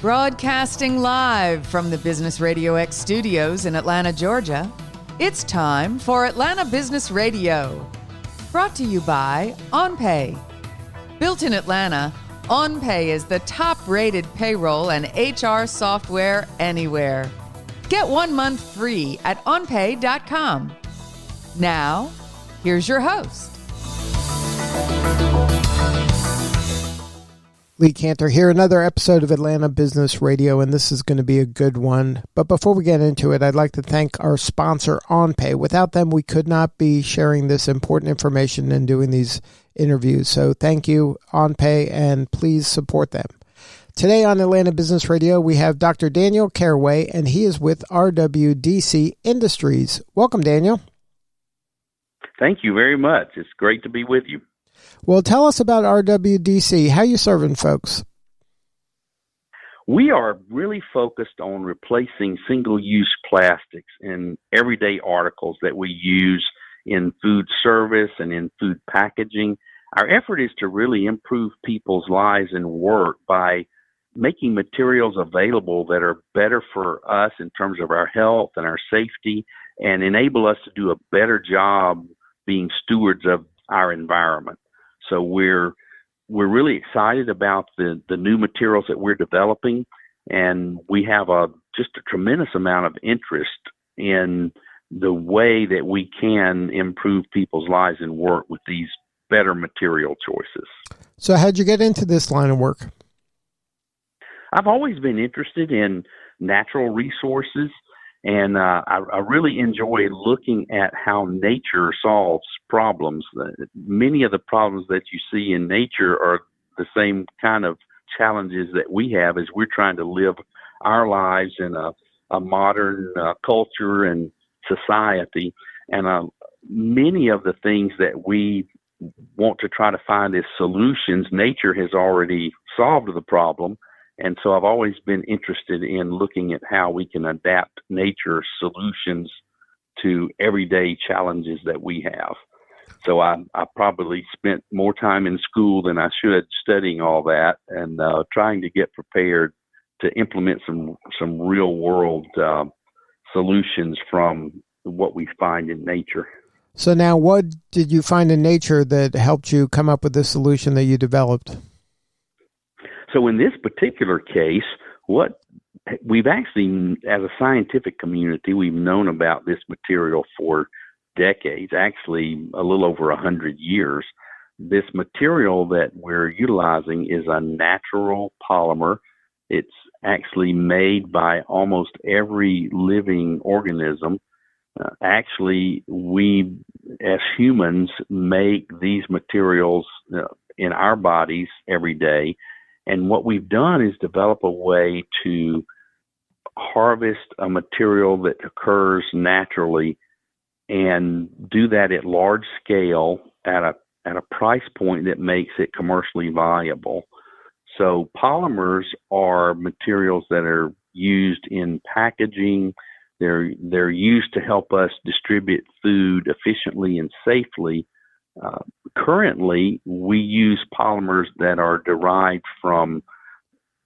Broadcasting live from the Business RadioX studios in Atlanta, Georgia, it's time for Atlanta Business Radio. Brought to you by OnPay. Built in Atlanta, OnPay is the top-rated payroll and HR software anywhere. Get 1 month free at onpay.com. Now, here's your host. Lee Cantor here, another episode of Atlanta Business Radio, and this is going to be a good one. But before we get into it, I'd like to thank our sponsor, OnPay. Without them, we could not be sharing this important information and doing these interviews. So thank you, OnPay, and please support them. Today on Atlanta Business Radio, we have Dr. Daniel Carraway, and he is with RWDC Industries. Welcome, Daniel. Thank you very much. It's great to be with you. Well, tell us about RWDC. How you serving folks? We are really focused on replacing single-use plastics in everyday articles that we use in food service and in food packaging. Our effort is to really improve people's lives and work by making materials available that are better for us in terms of our health and our safety, and enable us to do a better job being stewards of our environment. So we're really excited about the new materials that we're developing, and we have just a tremendous amount of interest in the way that we can improve people's lives and work with these better material choices. So how'd you get into this line of work? I've always been interested in natural resources, and I really enjoy looking at how nature solves problems. Many of the problems that you see in nature are the same kind of challenges that we have as we're trying to live our lives in a modern culture and society. And many of the things that we want to try to find as solutions, nature has already solved the problem. And so I've always been interested in looking at how we can adapt nature solutions to everyday challenges that we have. So I probably spent more time in school than I should studying all that and trying to get prepared to implement some real world solutions from what we find in nature. So now what did you find in nature that helped you come up with the solution that you developed? So in this particular case, what we've actually, as a scientific community, we've known about this material for decades, actually a little over 100 years. This material that we're utilizing is a natural polymer. It's actually made by almost every living organism. Actually, we as humans make these materials in our bodies every day. And what we've done is develop a way to harvest a material that occurs naturally and do that at large scale at a price point that makes it commercially viable. So polymers are materials that are used in packaging. They're used to help us distribute food efficiently and safely. Currently, we use polymers that are derived from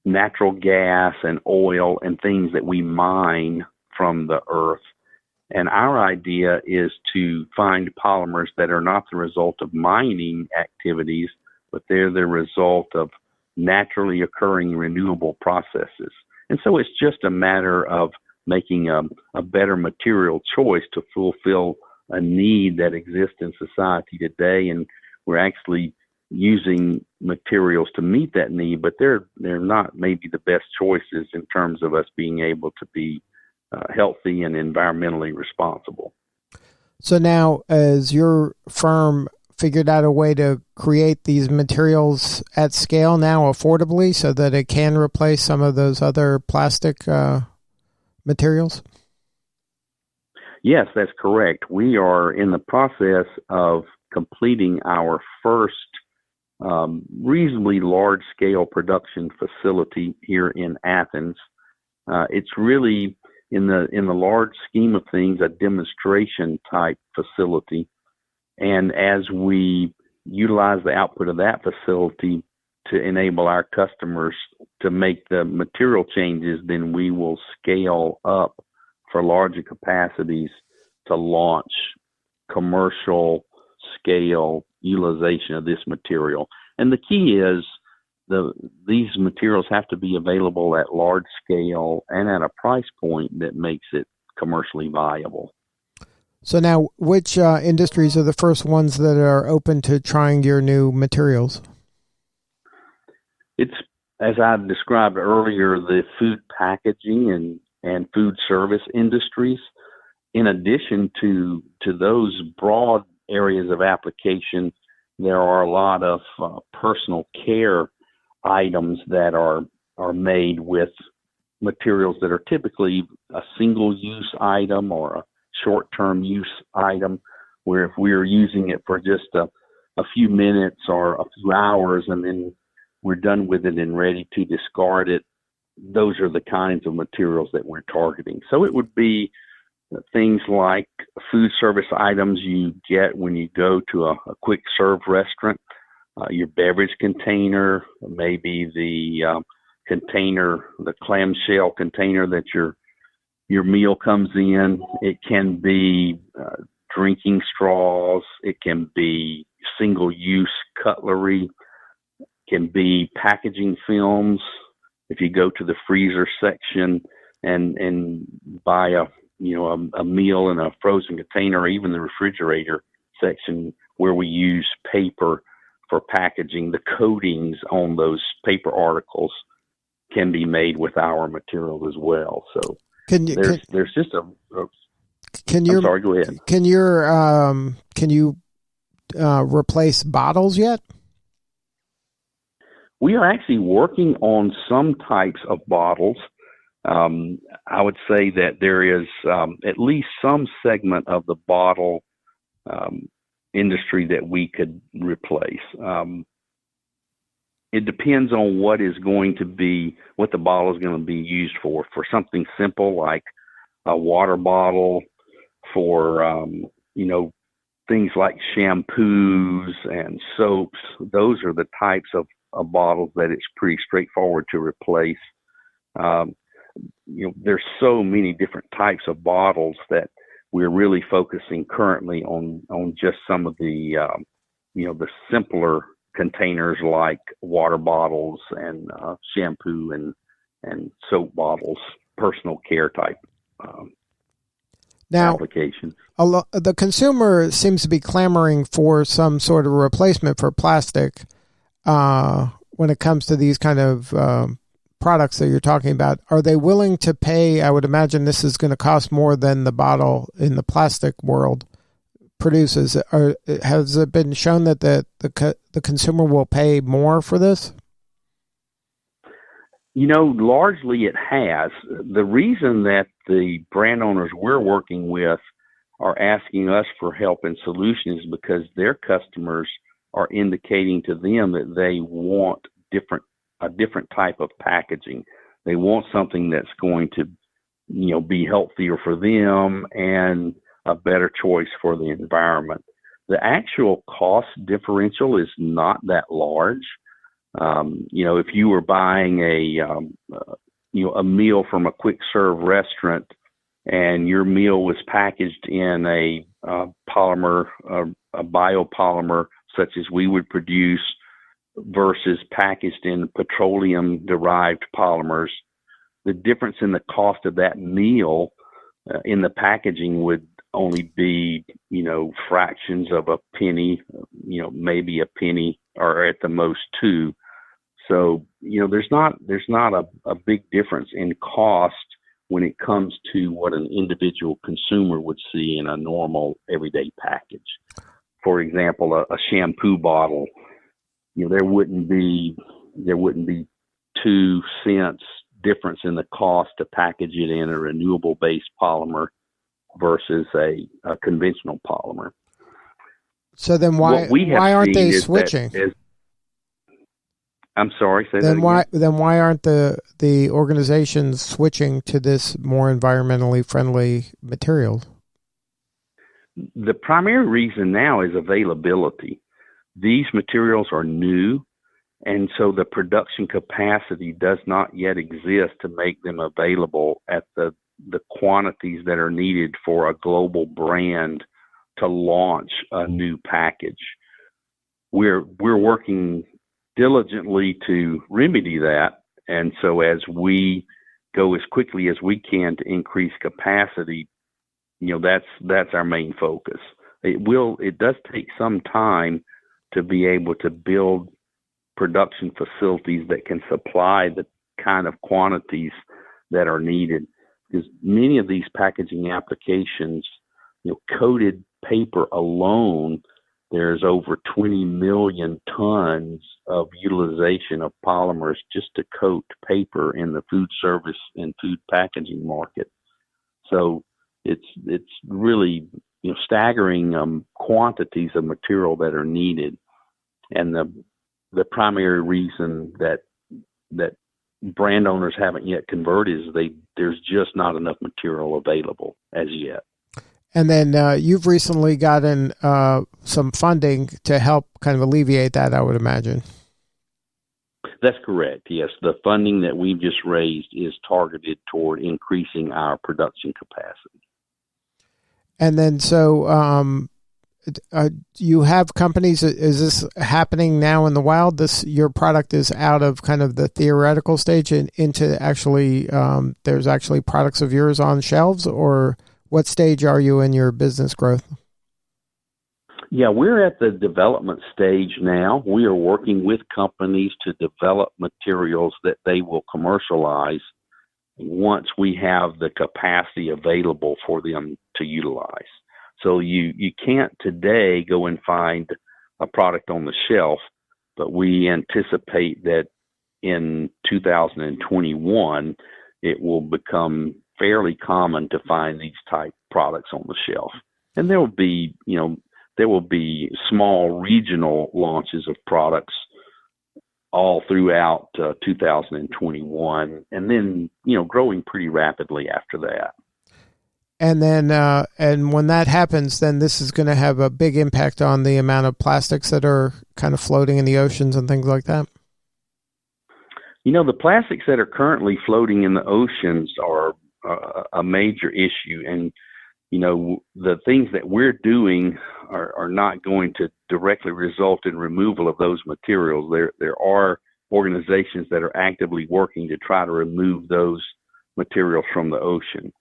natural gas and oil and things that we mine from the earth. And our idea is to find polymers that are not the result of mining activities, but they're the result of naturally occurring renewable processes. And so it's just a matter of making a better material choice to fulfill a need that exists in society today, and we're actually using materials to meet that need, but they're not maybe the best choices in terms of us being able to be healthy and environmentally responsible. So now, as your firm figured out a way to create these materials at scale now affordably so that it can replace some of those other plastic materials? Yes, that's correct. We are in the process of completing our first reasonably large-scale production facility here in Athens. It's really, in the large scheme of things, a demonstration-type facility. And as we utilize the output of that facility to enable our customers to make the material changes, then we will scale up for larger capacities to launch commercial scale utilization of this material. And the key is these materials have to be available at large scale and at a price point that makes it commercially viable. So now, which industries are the first ones that are open to trying your new materials? It's, as I described earlier, the food packaging and food service industries. In addition to those broad areas of application, there are a lot of personal care items that are made with materials that are typically a single-use item or a short-term use item, where if we're using it for just a few minutes or a few hours and then we're done with it and ready to discard it, those are the kinds of materials that we're targeting. So it would be things like food service items you get when you go to a quick serve restaurant, your beverage container, maybe the container, the clamshell container that your meal comes in. It can be drinking straws. It can be single-use cutlery. It can be packaging films. If you go to the freezer section and buy a meal in a frozen container, or even the refrigerator section where we use paper for packaging, the coatings on those paper articles can be made with our material as well. So Can you go ahead. Can you replace bottles yet? We are actually working on some types of bottles. I would say that there is at least some segment of the bottle industry that we could replace. It depends on what the bottle is going to be used for. For something simple like a water bottle, for things like shampoos and soaps, those are the types of bottles that it's pretty straightforward to replace. There's so many different types of bottles that we're really focusing currently on just some of the the simpler containers like water bottles and shampoo and soap bottles, personal care type applications. The consumer seems to be clamoring for some sort of replacement for plastic when it comes to these kind of products that you're talking about. Are they willing to pay? I would imagine this is going to cost more than the bottle in the plastic world produces. Has it been shown that the consumer will pay more for this? Largely it has. The reason that the brand owners we're working with are asking us for help and solutions is because their customers are indicating to them that they want a different type of packaging. They want something that's going to, be healthier for them and a better choice for the environment. The actual cost differential is not that large. If you were buying a meal from a quick serve restaurant and your meal was packaged in a polymer, a biopolymer such as we would produce, versus packaged in petroleum-derived polymers, the difference in the cost of that meal in the packaging would only be, fractions of a penny, maybe a penny, or at the most two. So, there's not a big difference in cost when it comes to what an individual consumer would see in a normal everyday package. For example, a shampoo bottle, there wouldn't be 2 cents difference in the cost to package it in a renewable based polymer versus a conventional polymer. So then why aren't they switching? I'm sorry, say then that why again. Then why aren't the organizations switching to this more environmentally friendly materials? The primary reason now is availability. These materials are new And so the production capacity does not yet exist to make them available at the quantities that are needed for a global brand to launch a new package. We're working diligently to remedy that. And so as we go as quickly as we can to increase capacity, that's our main focus. It does take some time to be able to build production facilities that can supply the kind of quantities that are needed, because many of these packaging applications, coated paper alone, there's over 20 million tons of utilization of polymers just to coat paper in the food service and food packaging market. So it's really staggering quantities of material that are needed, and the primary reason that brand owners haven't yet converted is there's just not enough material available as yet. And then you've recently gotten some funding to help kind of alleviate that, I would imagine. That's correct. Yes, the funding that we've just raised is targeted toward increasing our production capacity. And then so you have companies. Is this happening now in the wild? Your product is out of kind of the theoretical stage and into actually there's actually products of yours on shelves, or what stage are you in your business growth? Yeah, we're at the development stage now. We are working with companies to develop materials that they will commercialize once we have the capacity available for them to utilize. So you can't today go and find a product on the shelf, but we anticipate that in 2021, it will become fairly common to find these type products on the shelf. And there will be small regional launches of products all throughout 2021, and then, growing pretty rapidly after that. And then, and when that happens, then this is going to have a big impact on the amount of plastics that are kind of floating in the oceans and things like that. The plastics that are currently floating in the oceans are a major issue. And, the things that we're doing are not going to directly result in removal of those materials. There are organizations that are actively working to try to remove those materials from the ocean.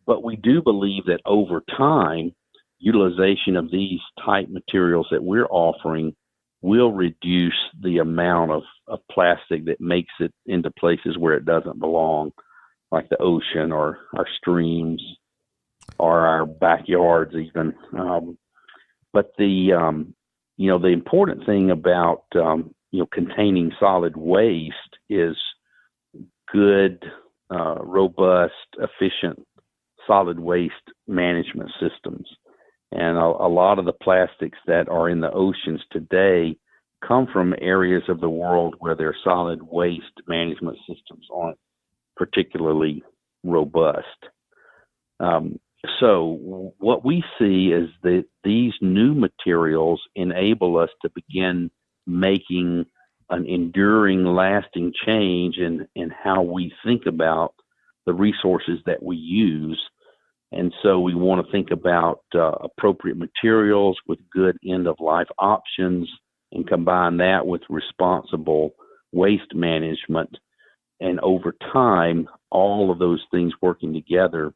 But we do believe that over time, utilization of these type materials that we're offering will reduce the amount of plastic that makes it into places where it doesn't belong, like the ocean or our streams or our backyards even. But the important thing about, containing solid waste is good, robust, efficient solid waste management systems. And a lot of the plastics that are in the oceans today come from areas of the world where their solid waste management systems aren't particularly robust. So what we see is that these new materials enable us to begin making an enduring, lasting change in how we think about the resources that we use. And so we want to think about appropriate materials with good end-of-life options and combine that with responsible waste management. And over time, all of those things working together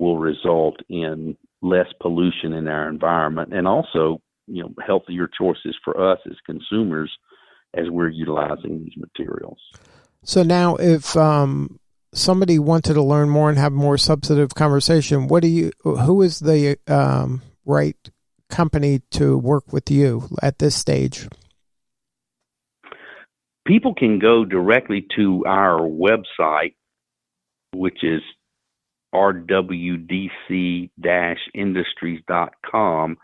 will result in less pollution in our environment and also, healthier choices for us as consumers as we're utilizing these materials. So now if somebody wanted to learn more and have more substantive conversation, who is the right company to work with you at this stage? People can go directly to our website, which is RWDC-Industries.com,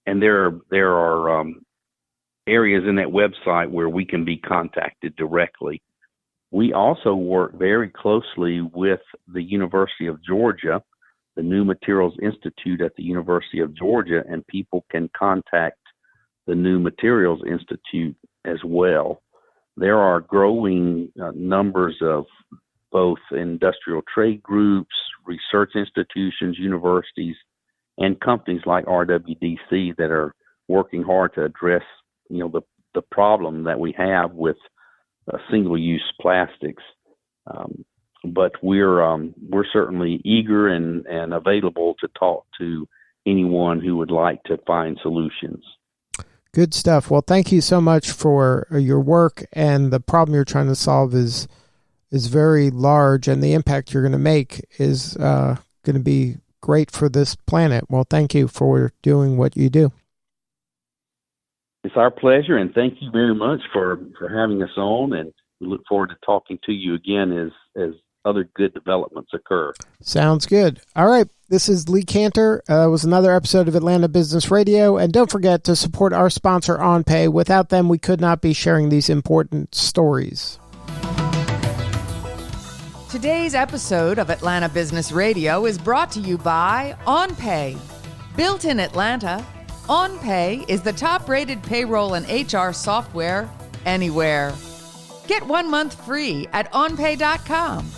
and there are areas in that website where we can be contacted directly. We also work very closely with the University of Georgia, the New Materials Institute at the University of Georgia, and people can contact the New Materials Institute as well. there are growing numbers of both industrial trade groups, research institutions, universities, and companies like RWDC that are working hard to address, the problem that we have with single-use plastics. But we're certainly eager and available to talk to anyone who would like to find solutions. Good stuff. Well, thank you so much for your work, and the problem you're trying to solve is very large, and the impact you're going to make is going to be great for this planet. Well, thank you for doing what you do. It's our pleasure, and thank you very much for having us on, and we look forward to talking to you again as other good developments occur. Sounds good. All right. This is Lee Cantor. It was another episode of Atlanta Business Radio. And don't forget to support our sponsor, OnPay. Without them, we could not be sharing these important stories. Today's episode of Atlanta Business Radio is brought to you by OnPay. Built in Atlanta, OnPay is the top-rated payroll and HR software anywhere. Get 1 month free at onpay.com.